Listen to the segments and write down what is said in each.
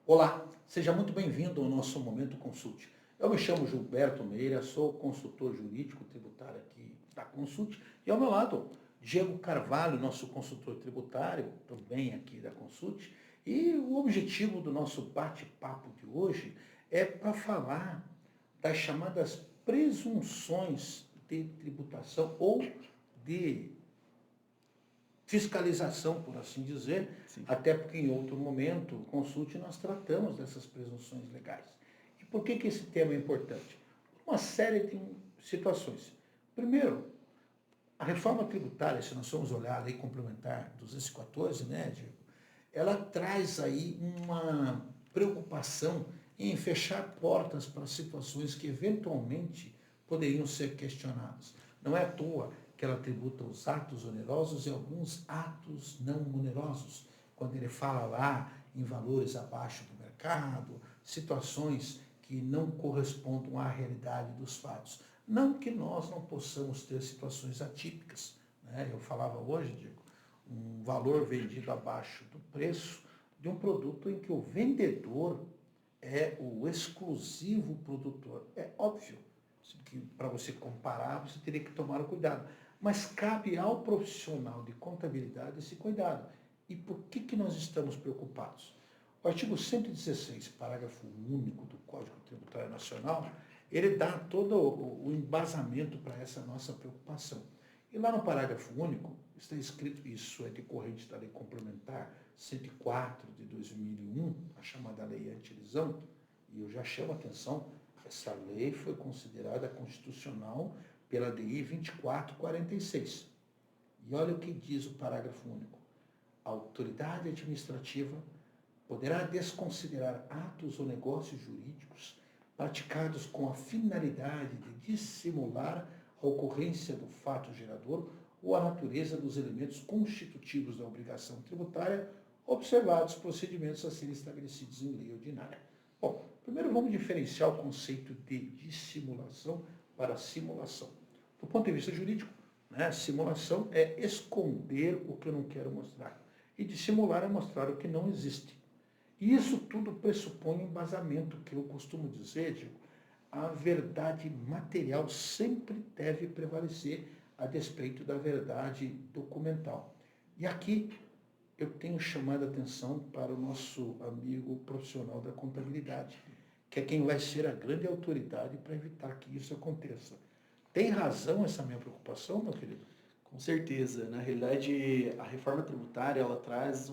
Olá, seja muito bem-vindo ao nosso Momento Consult. Eu me chamo Gilberto Meira, sou consultor jurídico tributário aqui da Consult e ao meu lado, Diego Carvalho, nosso consultor tributário, também aqui da Consult. E o objetivo do nosso bate-papo de hoje é para falar das chamadas presunções de tributação ou de fiscalização, por assim dizer, Sim. até porque em outro momento, consulte, nós tratamos dessas presunções legais. E por que esse tema é importante? Uma série de situações. Primeiro, a reforma tributária, se nós formos olhar a lei complementar 214, né, Diego, ela traz aí uma preocupação em fechar portas para situações que eventualmente poderiam ser questionadas. Não é à toa que ela tributa os atos onerosos e alguns atos não onerosos, quando ele fala lá em valores abaixo do mercado, situações que não correspondam à realidade dos fatos. Não que nós não possamos ter situações atípicas, né? Eu falava hoje, Diego, um valor vendido abaixo do preço de um produto em que o vendedor é o exclusivo produtor. É óbvio que para você comparar, você teria que tomar o cuidado. Mas cabe ao profissional de contabilidade esse cuidado. E por que nós estamos preocupados? O artigo 116, parágrafo único do Código Tributário Nacional, ele dá todo o embasamento para essa nossa preocupação. E lá no parágrafo único está escrito, isso é decorrente da Lei Complementar 104 de 2001, a chamada Lei Anti-Elisão, e eu já chamo a atenção, essa lei foi considerada constitucional pela DI 2446. E olha o que diz o parágrafo único. A autoridade administrativa poderá desconsiderar atos ou negócios jurídicos praticados com a finalidade de dissimular a ocorrência do fato gerador ou a natureza dos elementos constitutivos da obrigação tributária, observados procedimentos a serem estabelecidos em lei ordinária. Bom, primeiro vamos diferenciar o conceito de dissimulação para simulação. Do ponto de vista jurídico, né, simulação é esconder o que eu não quero mostrar. E dissimular é mostrar o que não existe. E isso tudo pressupõe embasamento, que eu costumo dizer, Diego, a verdade material sempre deve prevalecer a despeito da verdade documental. E aqui eu tenho chamado a atenção para o nosso amigo profissional da contabilidade, que é quem vai ser a grande autoridade para evitar que isso aconteça. Tem razão essa minha preocupação, meu querido? Com certeza. Na realidade, a reforma tributária, ela traz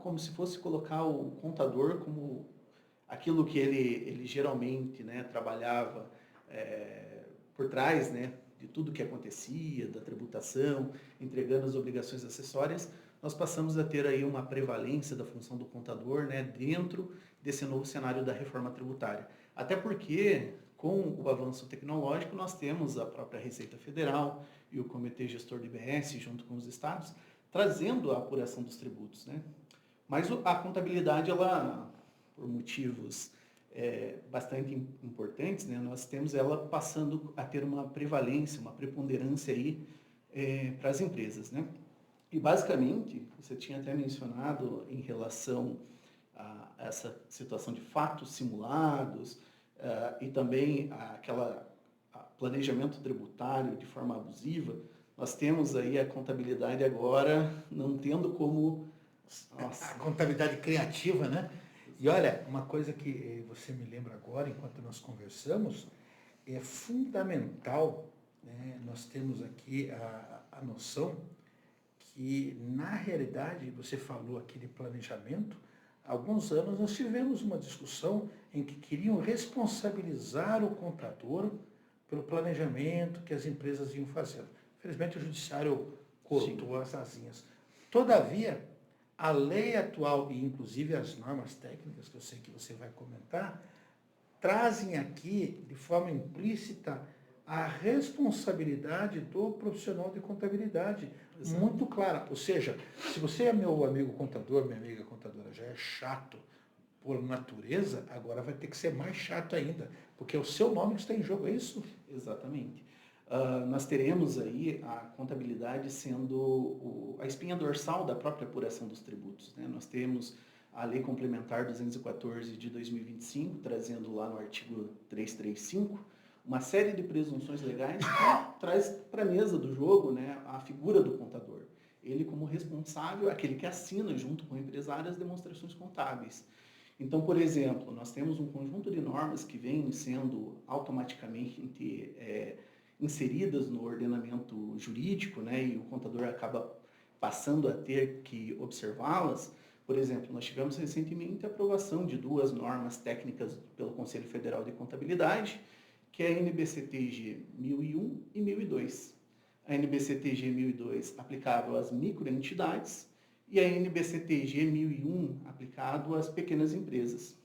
como se fosse colocar o contador como aquilo que ele geralmente, né, trabalhava por trás, né, de tudo que acontecia, da tributação, entregando as obrigações acessórias. Nós passamos a ter aí uma prevalência da função do contador, né, dentro desse novo cenário da reforma tributária. Até porque, com o avanço tecnológico, nós temos a própria Receita Federal e o Comitê Gestor do IBS, junto com os estados, trazendo a apuração dos tributos, né? Mas a contabilidade, ela, por motivos bastante importantes, né, nós temos ela passando a ter uma prevalência, uma preponderância aí para as empresas, né? E basicamente, você tinha até mencionado em relação a essa situação de fatos simulados e também planejamento tributário de forma abusiva. Nós temos aí a contabilidade agora não tendo como... Nossa. A contabilidade criativa, né? E olha, uma coisa que você me lembra agora, enquanto nós conversamos, é fundamental, né? Nós temos aqui a noção que, na realidade, você falou aqui de planejamento, há alguns anos nós tivemos uma discussão em que queriam responsabilizar o contador pelo planejamento que as empresas iam fazendo. Infelizmente, o judiciário cortou as asinhas. Todavia, a lei atual e inclusive as normas técnicas, que eu sei que você vai comentar, trazem aqui, de forma implícita, a responsabilidade do profissional de contabilidade. Exato. Muito clara. Ou seja, se você é meu amigo contador, minha amiga contadora, já é chato por natureza, agora vai ter que ser mais chato ainda, porque é o seu nome que está em jogo, é isso? Exatamente. Nós teremos aí a contabilidade sendo a espinha dorsal da própria apuração dos tributos, né? Nós temos a Lei Complementar 214 de 2025, trazendo lá no artigo 335, uma série de presunções legais que traz para a mesa do jogo, né, a figura do contador. Ele como responsável, aquele que assina junto com o empresário as demonstrações contábeis. Então, por exemplo, nós temos um conjunto de normas que vêm sendo automaticamente inseridas no ordenamento jurídico, né, e o contador acaba passando a ter que observá-las. Por exemplo, nós tivemos recentemente a aprovação de 2 normas técnicas pelo Conselho Federal de Contabilidade, que é a NBCTG 1001 e 1002. A NBCTG 1002 aplicável às microentidades e a NBCTG 1001 aplicado às pequenas empresas.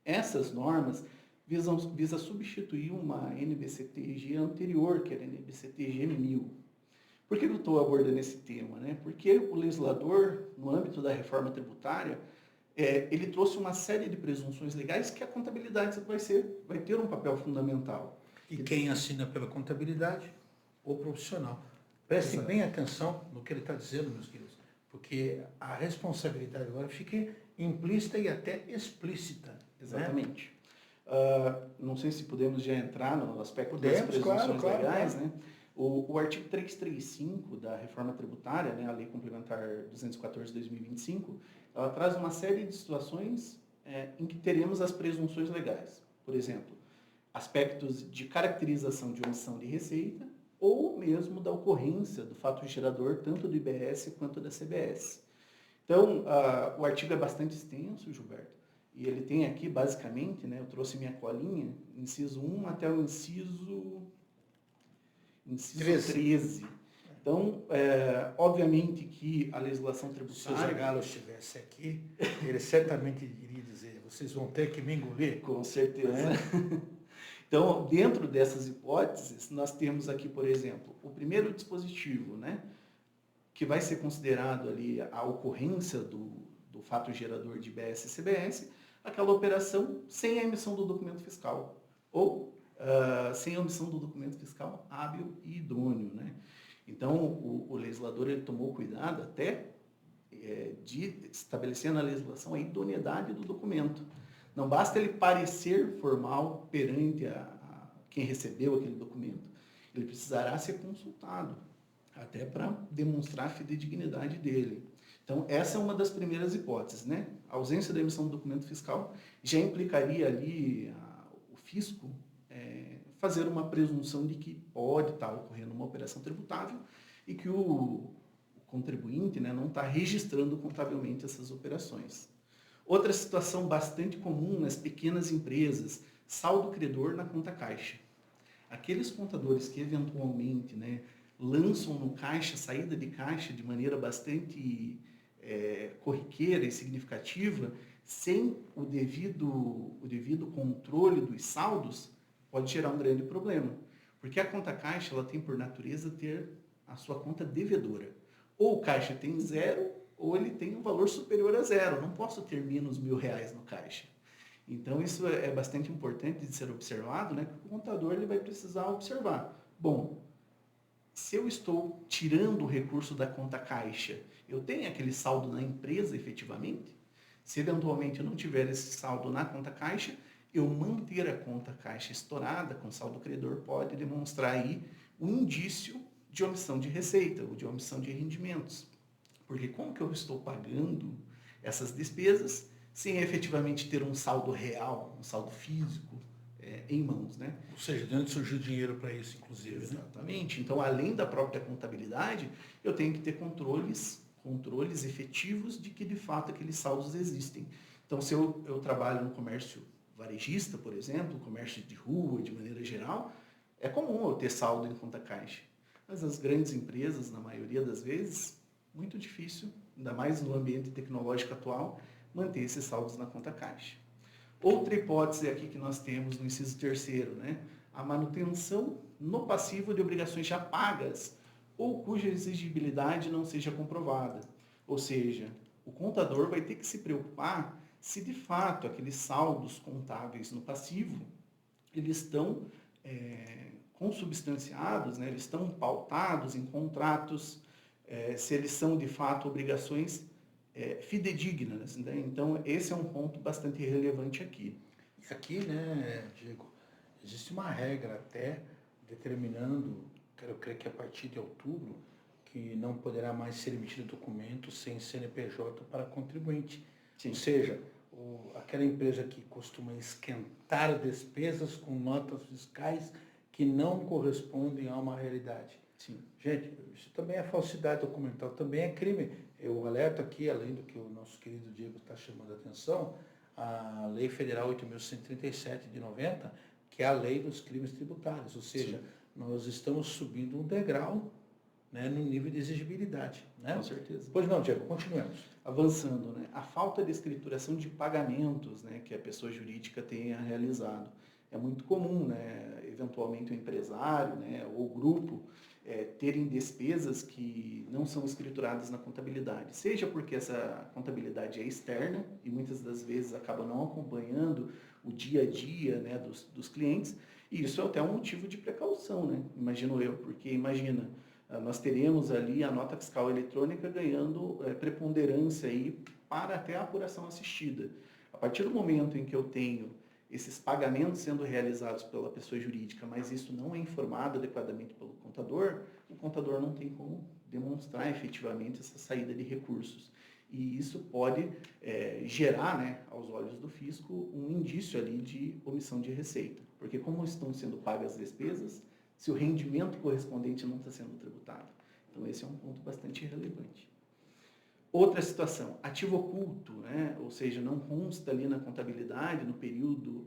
Essas normas visam substituir uma NBCTG anterior, que era a NBCTG 1000. Por que eu estou abordando esse tema? Né? Porque o legislador, no âmbito da reforma tributária, ele trouxe uma série de presunções legais que a contabilidade vai ter um papel fundamental. E quem assina pela contabilidade? O profissional. Prestem bem atenção no que ele está dizendo, meus queridos, porque a responsabilidade agora fica implícita e até explícita. Exatamente. Não sei se podemos já entrar no aspecto das presunções legais, claro. né? O artigo 335 da reforma tributária, né, a Lei Complementar 214 de 2025, ela traz uma série de situações em que teremos as presunções legais. Por exemplo, aspectos de caracterização de omissão de receita ou mesmo da ocorrência do fato gerador, tanto do IBS quanto da CBS. Então, o artigo é bastante extenso, Gilberto, e ele tem aqui, basicamente, né, eu trouxe minha colinha, inciso 1 até o inciso 13. Então, obviamente que a legislação tributária... Se o Zagalo estivesse aqui, ele certamente iria dizer, vocês vão ter que me engolir. Com certeza. Então, dentro dessas hipóteses, nós temos aqui, por exemplo, o primeiro dispositivo, né, que vai ser considerado ali a ocorrência do fato gerador de IBS e CBS, aquela operação sem a emissão do documento fiscal, ou sem a emissão do documento fiscal hábil e idôneo, né? Então, o legislador ele tomou cuidado até de estabelecer na legislação a idoneidade do documento. Não basta ele parecer formal perante quem recebeu aquele documento. Ele precisará ser consultado, até para demonstrar a fidedignidade dele. Então, essa é uma das primeiras hipóteses, né? A ausência da emissão do documento fiscal já implicaria ali o fisco fazer uma presunção de que pode estar ocorrendo uma operação tributável e que o contribuinte, né, não está registrando contabilmente essas operações. Outra situação bastante comum nas pequenas empresas, saldo credor na conta caixa. Aqueles contadores que eventualmente, né, lançam no caixa, saída de caixa de maneira bastante corriqueira e significativa, sem o devido controle dos saldos, pode gerar um grande problema. Porque a conta caixa ela tem por natureza ter a sua conta devedora. Ou o caixa tem 0, ou ele tem um valor superior a 0. Não posso ter menos R$1.000 no caixa. Então, isso é bastante importante de ser observado, né? Que o contador ele vai precisar observar. Bom, se eu estou tirando o recurso da conta caixa, eu tenho aquele saldo na empresa efetivamente? Se eventualmente eu não tiver esse saldo na conta caixa, eu manter a conta caixa estourada com saldo credor pode demonstrar aí um indício de omissão de receita ou de omissão de rendimentos. Porque como que eu estou pagando essas despesas sem efetivamente ter um saldo real, um saldo físico em mãos, né? Ou seja, de onde surgiu dinheiro para isso, inclusive. Exatamente. Né? Então, além da própria contabilidade, eu tenho que ter controles efetivos de que, de fato, aqueles saldos existem. Então, se eu trabalho no comércio varejista, por exemplo, comércio de rua, de maneira geral, é comum eu ter saldo em conta caixa. Mas as grandes empresas, na maioria das vezes, muito difícil, ainda mais no ambiente tecnológico atual, manter esses saldos na conta caixa. Outra hipótese aqui que nós temos no inciso 3º, né? A manutenção no passivo de obrigações já pagas ou cuja exigibilidade não seja comprovada. Ou seja, o contador vai ter que se preocupar se de fato aqueles saldos contábeis no passivo eles estão consubstanciados, né? Eles estão pautados em contratos, se eles são de fato obrigações fidedignas, né? Então, esse é um ponto bastante relevante aqui. E aqui, né, Diego, existe uma regra até determinando, quero crer que a partir de outubro, que não poderá mais ser emitido documento sem CNPJ para contribuinte. Sim. Ou seja, aquela empresa que costuma esquentar despesas com notas fiscais que não correspondem a uma realidade. Sim. Gente, isso também é falsidade documental, também é crime. Eu alerto aqui, além do que o nosso querido Diego está chamando a atenção, a Lei Federal 8.137 de 90, que é a lei dos crimes tributários, ou seja, sim, nós estamos subindo um degrau, né, no nível de exigibilidade. Né? Com certeza. Pois não, Diego, continuemos. Avançando, né? A falta de escrituração de pagamentos, né, que a pessoa jurídica tenha realizado. É muito comum, né, eventualmente o empresário, né, ou o grupo terem despesas que não são escrituradas na contabilidade. Seja porque essa contabilidade é externa e muitas das vezes acaba não acompanhando o dia a dia, né, dos clientes, e isso é até um motivo de precaução, né, imagino eu, porque imagina, nós teremos ali a nota fiscal eletrônica ganhando preponderância aí para até a apuração assistida. A partir do momento em que eu tenho esses pagamentos sendo realizados pela pessoa jurídica, mas isso não é informado adequadamente pelo contador, o contador não tem como demonstrar efetivamente essa saída de recursos. E isso pode gerar, né, aos olhos do fisco, um indício ali de omissão de receita. Porque como estão sendo pagas as despesas, se o rendimento correspondente não está sendo tributado. Então, esse é um ponto bastante relevante. Outra situação, ativo oculto, né? Ou seja, não consta ali na contabilidade, no período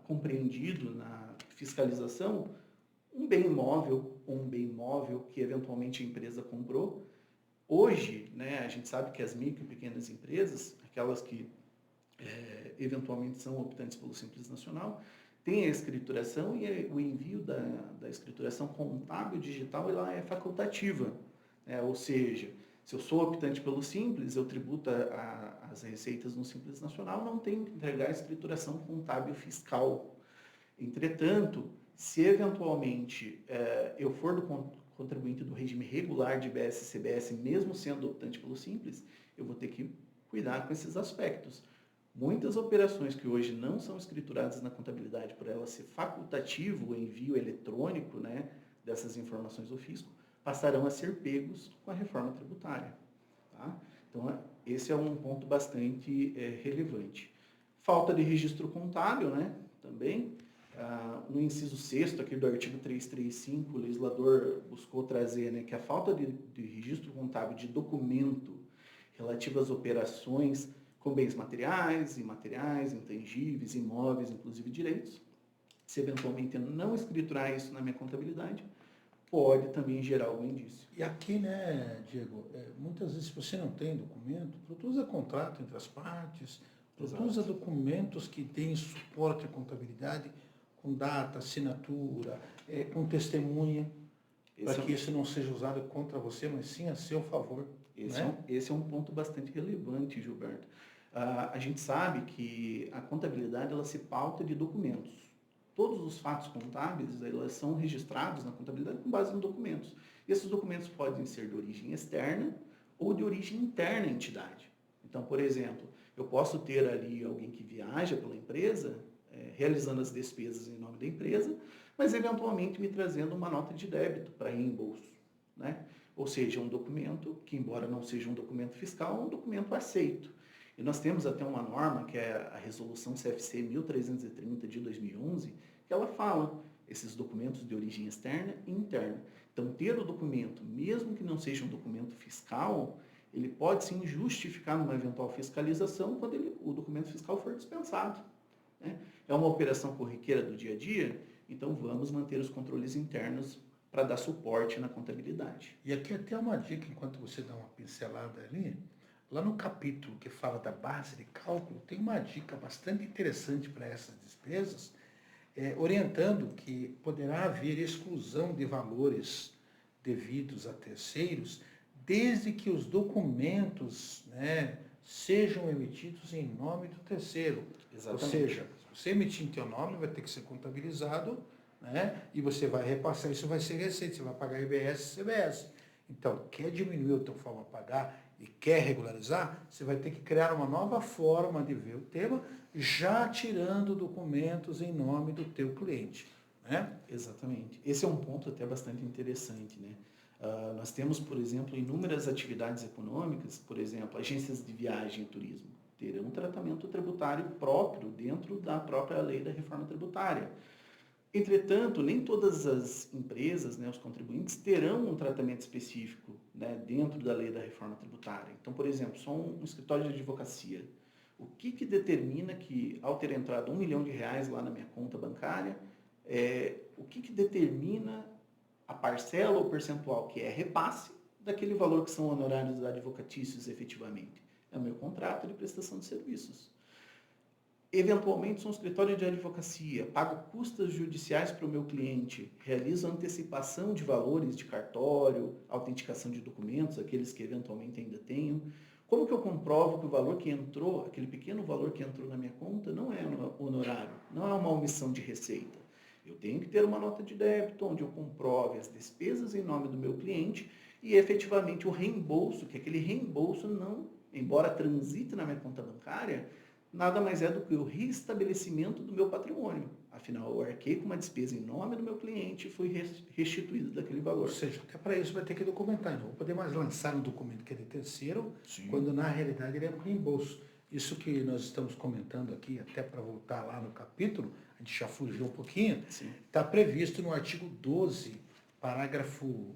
compreendido na fiscalização, um bem imóvel ou um bem imóvel que eventualmente a empresa comprou. Hoje, né, a gente sabe que as micro e pequenas empresas, aquelas que eventualmente são optantes pelo Simples Nacional, tem a escrituração e o envio da escrituração contábil digital ela é facultativa. Ou seja, se eu sou optante pelo Simples, eu tributo as receitas no Simples Nacional, não tenho que entregar a escrituração contábil fiscal. Entretanto, se eventualmente eu for do contribuinte do regime regular de IBS-CBS, mesmo sendo optante pelo Simples, eu vou ter que cuidar com esses aspectos. Muitas operações que hoje não são escrituradas na contabilidade por ela ser facultativo o envio eletrônico, né, dessas informações ao fisco, passarão a ser pegos com a reforma tributária. Tá? Então, esse é um ponto bastante relevante. Falta de registro contábil, né, também. No inciso 6º aqui do artigo 335, o legislador buscou trazer, né, que a falta de registro contábil de documento relativo às operações com bens materiais, imateriais, intangíveis, imóveis, inclusive direitos. Se eventualmente eu não escriturar isso na minha contabilidade, pode também gerar algum indício. E aqui, né, Diego, muitas vezes você não tem documento, produza contrato entre as partes, produza documentos que deem suporte à contabilidade, com data, assinatura, com testemunha, para que isso não seja usado contra você, mas sim a seu favor. Esse é um ponto bastante relevante, Gilberto. A gente sabe que a contabilidade ela se pauta de documentos. Todos os fatos contábeis elas são registrados na contabilidade com base em documentos. E esses documentos podem ser de origem externa ou de origem interna à entidade. Então, por exemplo, eu posso ter ali alguém que viaja pela empresa, realizando as despesas em nome da empresa, mas eventualmente me trazendo uma nota de débito para reembolso, né? Ou seja, um documento que, embora não seja um documento fiscal, é um documento aceito. E nós temos até uma norma, que é a Resolução CFC 1330 de 2011, que ela fala esses documentos de origem externa e interna. Então, ter o documento, mesmo que não seja um documento fiscal, ele pode sim justificar numa eventual fiscalização quando o documento fiscal for dispensado. Né? É uma operação corriqueira do dia a dia, então vamos manter os controles internos para dar suporte na contabilidade. E aqui até uma dica, enquanto você dá uma pincelada ali, lá no capítulo que fala da base de cálculo, tem uma dica bastante interessante para essas despesas, orientando que poderá haver exclusão de valores devidos a terceiros, desde que os documentos, né, sejam emitidos em nome do terceiro. Exatamente. Ou seja, se você emitir em teu nome, vai ter que ser contabilizado, né, e você vai repassar, isso vai ser receita, você vai pagar IBS e CBS. Então, quer diminuir a tua forma a pagar e quer regularizar, você vai ter que criar uma nova forma de ver o tema, já tirando documentos em nome do teu cliente, né? Exatamente. Esse é um ponto até bastante interessante, né? Nós temos, por exemplo, inúmeras atividades econômicas, por exemplo, agências de viagem e turismo, terão um tratamento tributário próprio dentro da própria lei da reforma tributária. Entretanto, nem todas as empresas, né, os contribuintes, terão um tratamento específico, né, dentro da lei da reforma tributária. Então, por exemplo, só um escritório de advocacia. O que determina que, ao ter entrado R$ 1 milhão lá na minha conta bancária, o que determina a parcela ou percentual que é repasse daquele valor que são honorários advocatícios efetivamente? É o meu contrato de prestação de serviços. Eventualmente, sou um escritório de advocacia, pago custas judiciais para o meu cliente, realizo antecipação de valores de cartório, autenticação de documentos, aqueles que eventualmente ainda tenho. Como que eu comprovo que o valor que entrou, aquele pequeno valor que entrou na minha conta, não é honorário, não é uma omissão de receita? Eu tenho que ter uma nota de débito onde eu comprove as despesas em nome do meu cliente e efetivamente o reembolso, que aquele reembolso não, embora transite na minha conta bancária, nada mais é do que o reestabelecimento do meu patrimônio. Afinal, eu arquei com uma despesa em nome do meu cliente e fui restituído daquele valor. Ou seja, até para isso vai ter que documentar. Não vou poder mais lançar um documento que é de terceiro, Sim. quando na realidade ele é um reembolso. Isso que nós estamos comentando aqui, até para voltar lá no capítulo, a gente já fugiu um pouquinho, está previsto no artigo 12, parágrafo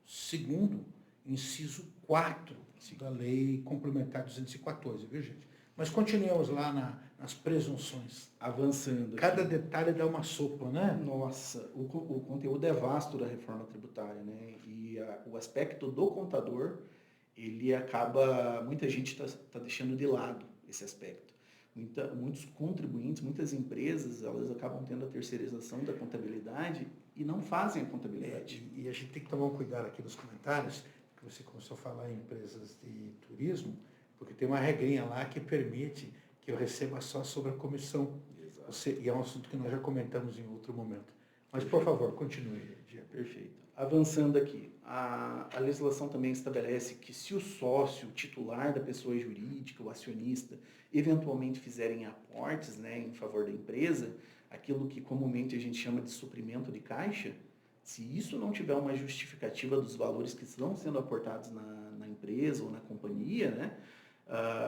2º, inciso 4 da Lei Complementar 214, viu, gente? Mas continuemos lá nas presunções. Avançando. Cada detalhe dá uma sopa, né? Nossa, o conteúdo é vasto da reforma tributária, né? E o aspecto do contador, ele acaba, muita gente está deixando de lado esse aspecto. Muitos contribuintes, muitas empresas, elas acabam tendo a terceirização da contabilidade e não fazem a contabilidade. E a gente tem que tomar um cuidado aqui nos comentários, que você começou a falar em empresas de turismo, porque tem uma regrinha lá que permite que eu receba só sobre a comissão. E é um assunto que nós já comentamos em outro momento. Mas, por favor, continue, Diego. Perfeito. Avançando aqui, a legislação também estabelece que se o sócio, o titular da pessoa jurídica, o acionista, eventualmente fizerem aportes, né, em favor da empresa, aquilo que comumente a gente chama de suprimento de caixa, se isso não tiver uma justificativa dos valores que estão sendo aportados na empresa ou na companhia, né,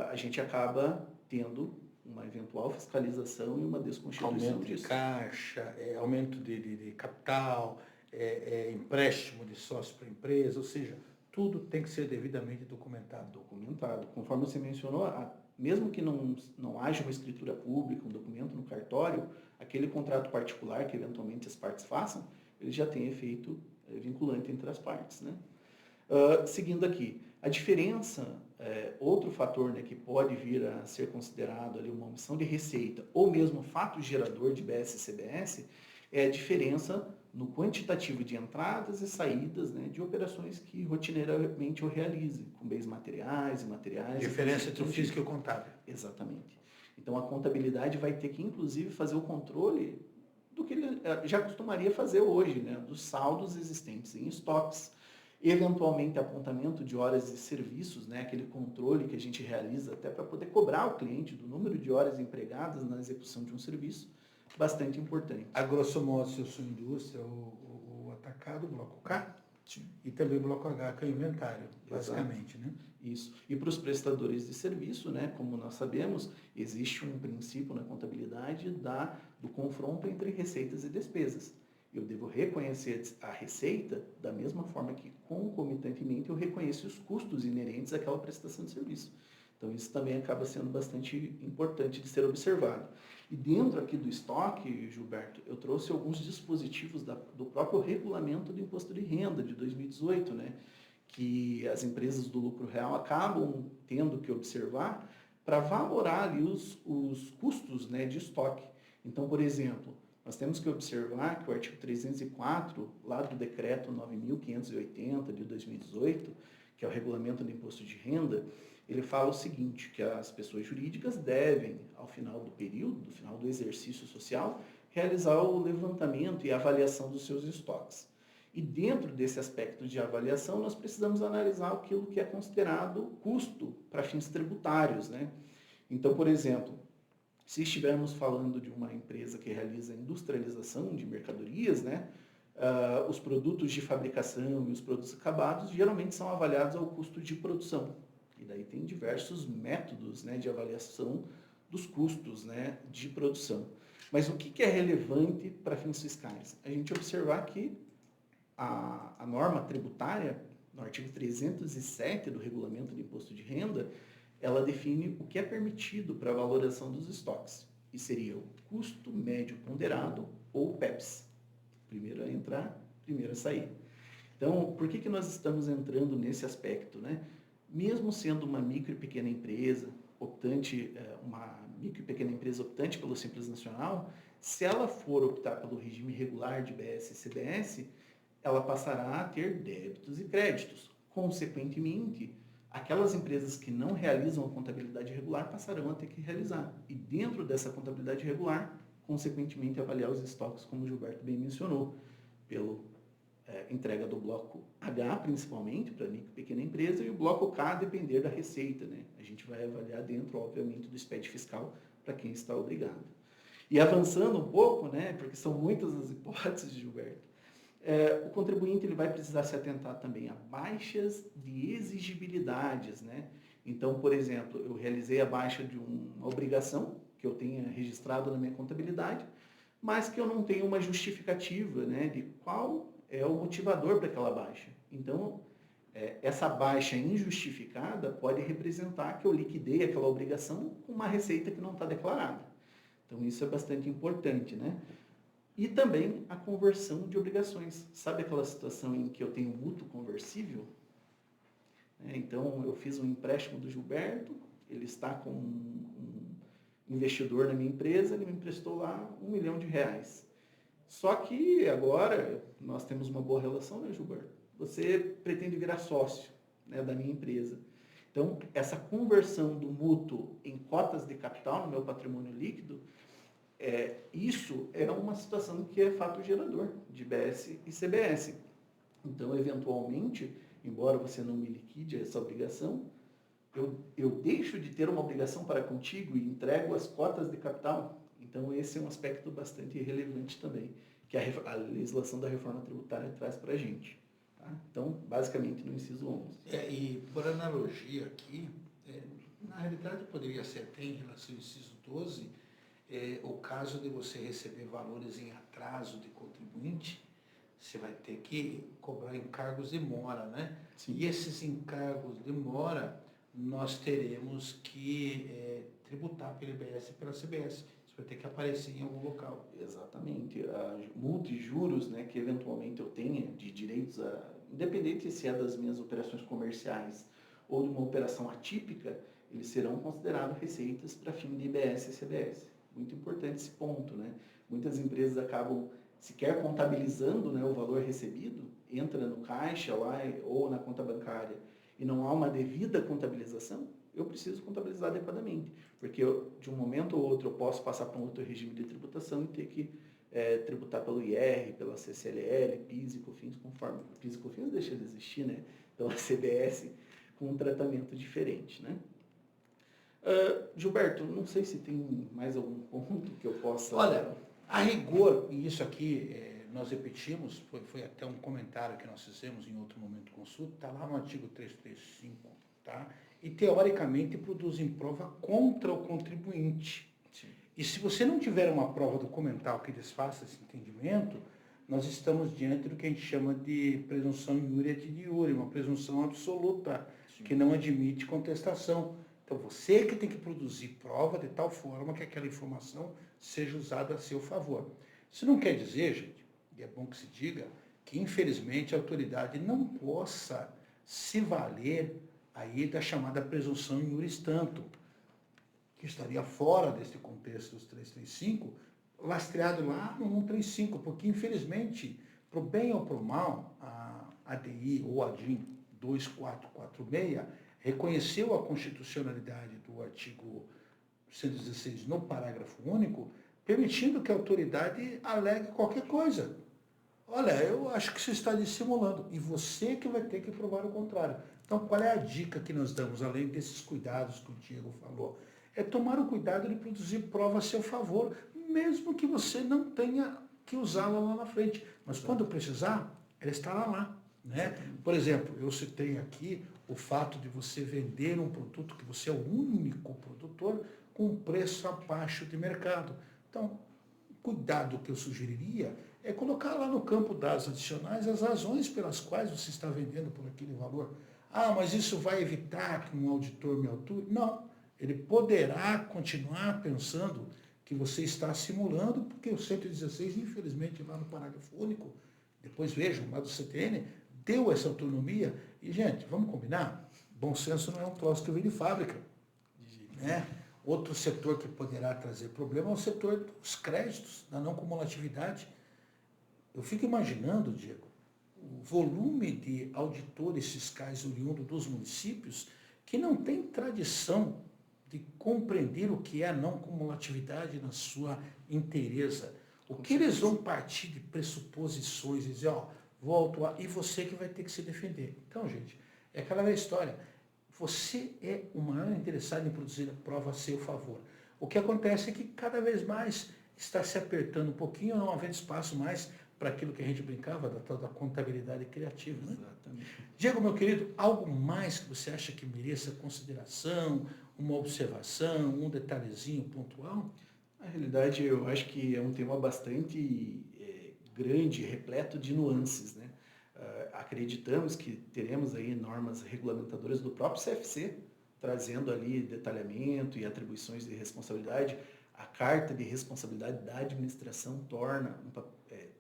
a gente acaba tendo uma eventual fiscalização e uma desconstituição aumento disso. De caixa, aumento de capital, empréstimo de sócio para a empresa, ou seja, tudo tem que ser devidamente documentado. Documentado. Conforme você mencionou, mesmo que não haja uma escritura pública, um documento no cartório, aquele contrato particular que eventualmente as partes façam, ele já tem efeito vinculante entre as partes, né? Seguindo aqui, a diferença, outro fator, né, que pode vir a ser considerado ali uma omissão de receita ou mesmo fato gerador de BS-CBS, é a diferença no quantitativo de entradas e saídas, né, de operações que rotineiramente eu realize, com bens materiais, imateriais. Diferença entre o físico e o contábil. Exatamente. Então a contabilidade vai ter que, inclusive, fazer o controle do que ele já costumaria fazer hoje, né, dos saldos existentes em estoques. Eventualmente, apontamento de horas de serviços, né, aquele controle que a gente realiza até para poder cobrar o cliente do número de horas empregadas na execução de um serviço, bastante importante. A grosso modo, se eu sou indústria, o atacado, o bloco K, sim, e também o bloco H, que é o inventário, basicamente, né? Isso. E para os prestadores de serviço, né, como nós sabemos, existe um princípio na contabilidade do confronto entre receitas e despesas. Eu devo reconhecer a receita da mesma forma que, concomitantemente, eu reconheço os custos inerentes àquela prestação de serviço. Então, isso também acaba sendo bastante importante de ser observado. E dentro aqui do estoque, Gilberto, eu trouxe alguns dispositivos do próprio regulamento do imposto de renda de 2018, né, que as empresas do lucro real acabam tendo que observar para valorar ali os custos, né, de estoque. Então, por exemplo, nós temos que observar que o artigo 304, lá do decreto 9.580 de 2018, que é o regulamento do imposto de renda, ele fala o seguinte, que as pessoas jurídicas devem, ao final do período, do final do exercício social, realizar o levantamento e avaliação dos seus estoques. E dentro desse aspecto de avaliação, nós precisamos analisar aquilo que é considerado custo para fins tributários, né? Então, por exemplo, se estivermos falando de uma empresa que realiza industrialização de mercadorias, né, os produtos de fabricação e os produtos acabados geralmente são avaliados ao custo de produção. E daí tem diversos métodos, né, de avaliação dos custos, né, de produção. Mas o que é relevante para fins fiscais? A gente observar que a norma tributária, no artigo 307 do Regulamento de Imposto de Renda, ela define o que é permitido para a valoração dos estoques. E seria o custo médio ponderado ou PEPS. Primeiro a entrar, primeiro a sair. Então, por que nós estamos entrando nesse aspecto, né? Mesmo sendo uma micro e pequena empresa, uma micro e pequena empresa optante pelo Simples Nacional, se ela for optar pelo regime regular de BS e CBS, ela passará a ter débitos e créditos. Consequentemente, aquelas empresas que não realizam a contabilidade regular passarão a ter que realizar. E dentro dessa contabilidade regular, consequentemente, avaliar os estoques, como o Gilberto bem mencionou, pela entrega do bloco H, principalmente, para micro e pequena empresa, e o bloco K, a depender da receita, né? A gente vai avaliar dentro, obviamente, do SPED fiscal para quem está obrigado. E avançando um pouco, né, porque são muitas as hipóteses, Gilberto, o contribuinte ele vai precisar se atentar também a baixas de exigibilidades, né? Então, por exemplo, eu realizei a baixa de uma obrigação que eu tenha registrado na minha contabilidade, mas que eu não tenho uma justificativa, né, de qual é o motivador para aquela baixa. Então, essa baixa injustificada pode representar que eu liquidei aquela obrigação com uma receita que não está declarada. Então, isso é bastante importante, né? E também a conversão de obrigações. Sabe aquela situação em que eu tenho mútuo conversível? Então, eu fiz um empréstimo do Gilberto, ele está com um investidor na minha empresa, ele me emprestou lá R$1 milhão. Só que agora nós temos uma boa relação, né, Gilberto? Você pretende virar sócio, né, da minha empresa. Então, essa conversão do mútuo em cotas de capital no meu patrimônio líquido, isso é uma situação que é fato gerador de BS e CBS. Então, eventualmente, embora você não me liquide essa obrigação, eu deixo de ter uma obrigação para contigo e entrego as cotas de capital. Então, esse é um aspecto bastante relevante também, que a legislação da reforma tributária traz para a gente. Tá? Então, basicamente, no inciso 11. E por analogia aqui, na realidade poderia ser até em relação ao inciso 12, o caso de você receber valores em atraso de contribuinte, você vai ter que cobrar encargos de mora, né? Sim. E esses encargos de mora, nós teremos que tributar pelo IBS e pela CBS. Isso vai ter que aparecer em algum local. Exatamente. A multa e juros, né, que eventualmente eu tenha de direitos, independente se é das minhas operações comerciais ou de uma operação atípica, eles serão considerados receitas para fim de IBS e CBS. Muito importante esse ponto, né? Muitas empresas acabam sequer contabilizando, né, o valor recebido, entra no caixa lá ou na conta bancária e não há uma devida contabilização, eu preciso contabilizar adequadamente, porque de um momento ou outro eu posso passar para um outro regime de tributação e ter que tributar pelo IR, pela CCLL, PIS e COFINS, conforme PIS e COFINS deixa de existir, né? Então a CBS com um tratamento diferente, né? Gilberto, não sei se tem mais algum ponto que eu possa... Olha, a rigor, e isso aqui nós repetimos, foi até um comentário que nós fizemos em outro momento de consulta, está lá no artigo 335, tá? E teoricamente produzem prova contra o contribuinte. Sim. E se você não tiver uma prova documental que desfaça esse entendimento, nós estamos diante do que a gente chama de presunção iuria et iure, uma presunção absoluta, Sim. que não admite contestação. Então, você que tem que produzir prova de tal forma que aquela informação seja usada a seu favor. Isso não quer dizer, gente, e é bom que se diga, que infelizmente a autoridade não possa se valer aí da chamada presunção in iuris tanto, que estaria fora desse contexto dos 335, lastreado lá no 135, porque infelizmente, para o bem ou para o mal, a ADI ou a DIN 2446 reconheceu a constitucionalidade do artigo 116 no parágrafo único, permitindo que a autoridade alegue qualquer coisa. olha, eu acho que você está dissimulando e você que vai ter que provar o contrário. Então, qual é a dica que nós damos, além desses cuidados que o Diego falou? É tomar o cuidado de produzir prova a seu favor, mesmo que você não tenha que usá-la lá na frente. Mas quando precisar, ela estará lá. Né? Por exemplo, eu citei aqui o fato de você vender um produto que você é o único produtor com um preço abaixo de mercado. Então, o cuidado que eu sugeriria é colocar lá no campo dados adicionais as razões pelas quais você está vendendo por aquele valor. Ah, mas isso vai evitar que um auditor me auture? Não. Ele poderá continuar pensando que você está simulando, porque o 116, infelizmente, lá no parágrafo único, depois vejam, lá do CTN, deu essa autonomia. E, gente, vamos combinar? Bom senso não é um troço que vem de fábrica. Né? Outro setor que poderá trazer problema é o setor dos créditos, da não cumulatividade. Eu fico imaginando, Diego, o volume de auditores fiscais oriundos dos municípios que não tem tradição de compreender o que é a não cumulatividade na sua inteireza. O que eles vão partir de pressuposições e dizer, ó, vou autuar, e você que vai ter que se defender. Então, gente, é aquela velha história. Você é o maior interessado em produzir a prova a seu favor. O que acontece é que cada vez mais está se apertando um pouquinho, não havendo espaço mais para aquilo que a gente brincava, da tal da contabilidade criativa. Né? Exatamente. Diego, meu querido, algo mais que você acha que mereça consideração, uma observação, um detalhezinho pontual? Na realidade, eu acho que é um tema bastante grande, repleto de nuances, né? Acreditamos que teremos aí normas regulamentadoras do próprio CFC, trazendo ali detalhamento e atribuições de responsabilidade. A carta de responsabilidade da administração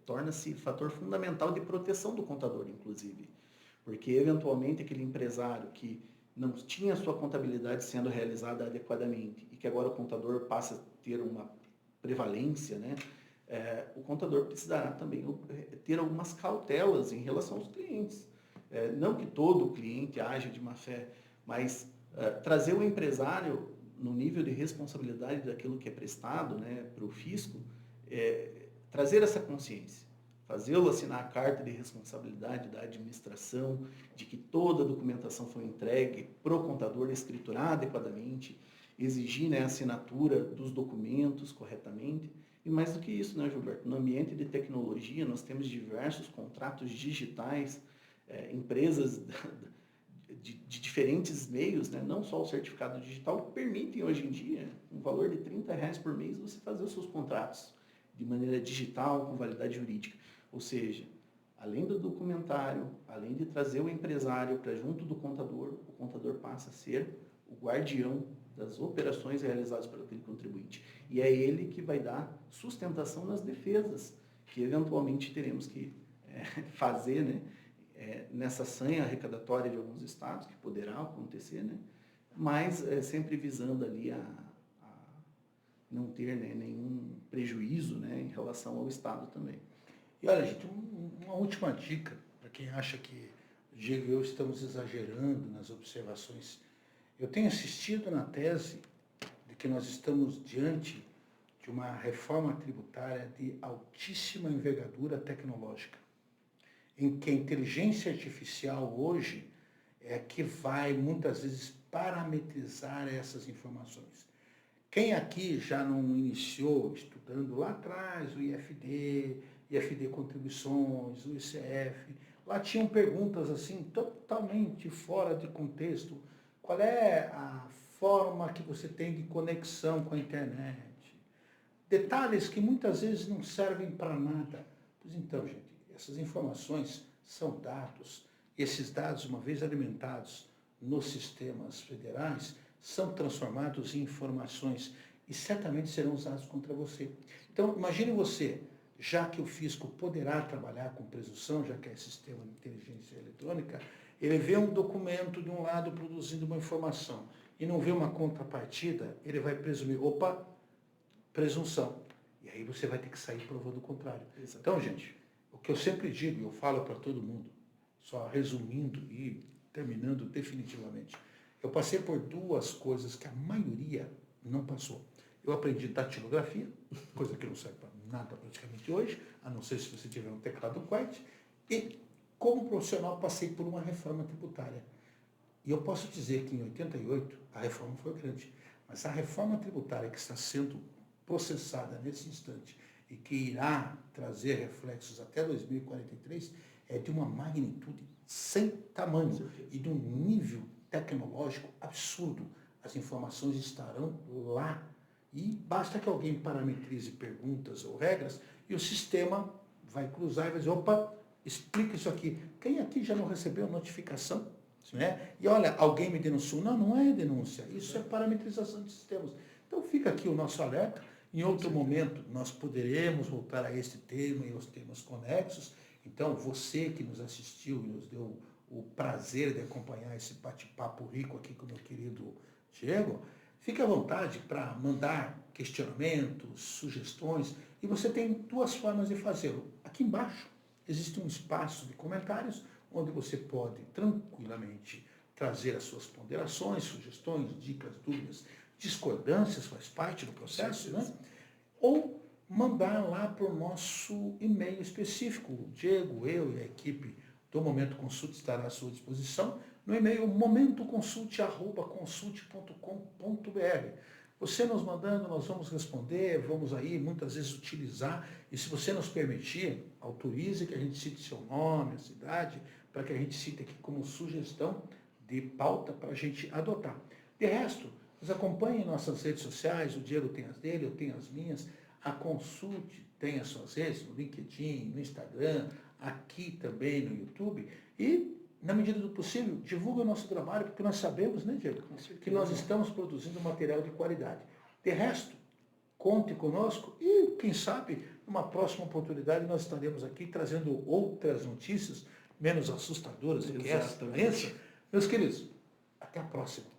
torna-se fator fundamental de proteção do contador, inclusive. Porque, eventualmente, aquele empresário que não tinha sua contabilidade sendo realizada adequadamente e que agora o contador passa a ter uma prevalência, né? O contador precisará também ter algumas cautelas em relação aos clientes. Não que todo cliente haja de má fé, mas trazer o empresário no nível de responsabilidade daquilo que é prestado, né, para o fisco, trazer essa consciência, fazê-lo assinar a carta de responsabilidade da administração, de que toda a documentação foi entregue para o contador, escriturar adequadamente, exigir, né, a assinatura dos documentos corretamente. E mais do que isso, né, Gilberto? No ambiente de tecnologia, nós temos diversos contratos digitais, empresas de diferentes meios, né? Não só o certificado digital, permitem hoje em dia, um valor de R$ 30 por mês, você fazer os seus contratos de maneira digital, com validade jurídica. Ou seja, além do documentário, além de trazer o empresário para junto do contador, o contador passa a ser o guardião das operações realizadas pelo aquele contribuinte. E é ele que vai dar sustentação nas defesas que eventualmente teremos que fazer, né? Nessa sanha arrecadatória de alguns estados, que poderá acontecer, né? Mas sempre visando ali a não ter, né, nenhum prejuízo, né, em relação ao estado também. E olha, gente, uma última dica para quem acha que o Diego e eu estamos exagerando nas observações. Eu tenho assistido na tese de que nós estamos diante de uma reforma tributária de altíssima envergadura tecnológica, em que a inteligência artificial hoje é que vai muitas vezes parametrizar essas informações. Quem aqui já não iniciou estudando lá atrás o IFD Contribuições, o ICF, lá tinham perguntas assim totalmente fora de contexto. Qual é a forma que você tem de conexão com a internet? Detalhes que muitas vezes não servem para nada. Pois então, gente, essas informações são dados. Esses dados, uma vez alimentados nos sistemas federais, são transformados em informações e certamente serão usados contra você. Então, imagine você, já que o fisco poderá trabalhar com presunção, já que é sistema de inteligência eletrônica, ele vê um documento de um lado produzindo uma informação e não vê uma contrapartida, ele vai presumir, opa, presunção. E aí você vai ter que sair provando o contrário. Exatamente. Então, gente, o que eu sempre digo, eu falo para todo mundo, só resumindo e terminando definitivamente, eu passei por duas coisas que a maioria não passou. Eu aprendi datilografia, coisa que não serve para nada praticamente hoje, a não ser se você tiver um teclado QWERTY. E, como profissional, passei por uma reforma tributária. E eu posso dizer que em 88 a reforma foi grande, mas a reforma tributária que está sendo processada nesse instante e que irá trazer reflexos até 2043 é de uma magnitude sem tamanho e de um nível tecnológico absurdo. As informações estarão lá e basta que alguém parametrize perguntas ou regras e o sistema vai cruzar e vai dizer, opa, explica isso aqui. Quem aqui já não recebeu notificação? Né? E olha, alguém me denunciou. Não, não é denúncia, isso é parametrização de sistemas. Então fica aqui o nosso alerta. Em outro momento nós poderemos voltar a este tema e aos temas conexos. Então você que nos assistiu e nos deu o prazer de acompanhar esse bate-papo rico aqui com o meu querido Diego, fique à vontade para mandar questionamentos, sugestões, e você tem duas formas de fazê-lo. Aqui embaixo existe um espaço de comentários onde você pode tranquilamente trazer as suas ponderações, sugestões, dicas, dúvidas, discordâncias, faz parte do processo, né? Ou mandar lá para o nosso e-mail específico. O Diego, eu e a equipe do Momento Consult estará à sua disposição no e-mail momentoconsult@consult.com.br. Você nos mandando, nós vamos responder, vamos aí muitas vezes utilizar, e se você nos permitir, autorize que a gente cite seu nome, a cidade, para que a gente cite aqui como sugestão de pauta para a gente adotar. De resto, nos acompanhem em nossas redes sociais, o Diego tem as dele, eu tenho as minhas, a Consult tem as suas redes, no LinkedIn, no Instagram, aqui também no YouTube, e, na medida do possível, divulgue o nosso trabalho, porque nós sabemos, né, Diego, que nós estamos produzindo material de qualidade. De resto, conte conosco e, quem sabe, numa próxima oportunidade nós estaremos aqui trazendo outras notícias menos assustadoras do que essa doença. Meus queridos, até a próxima.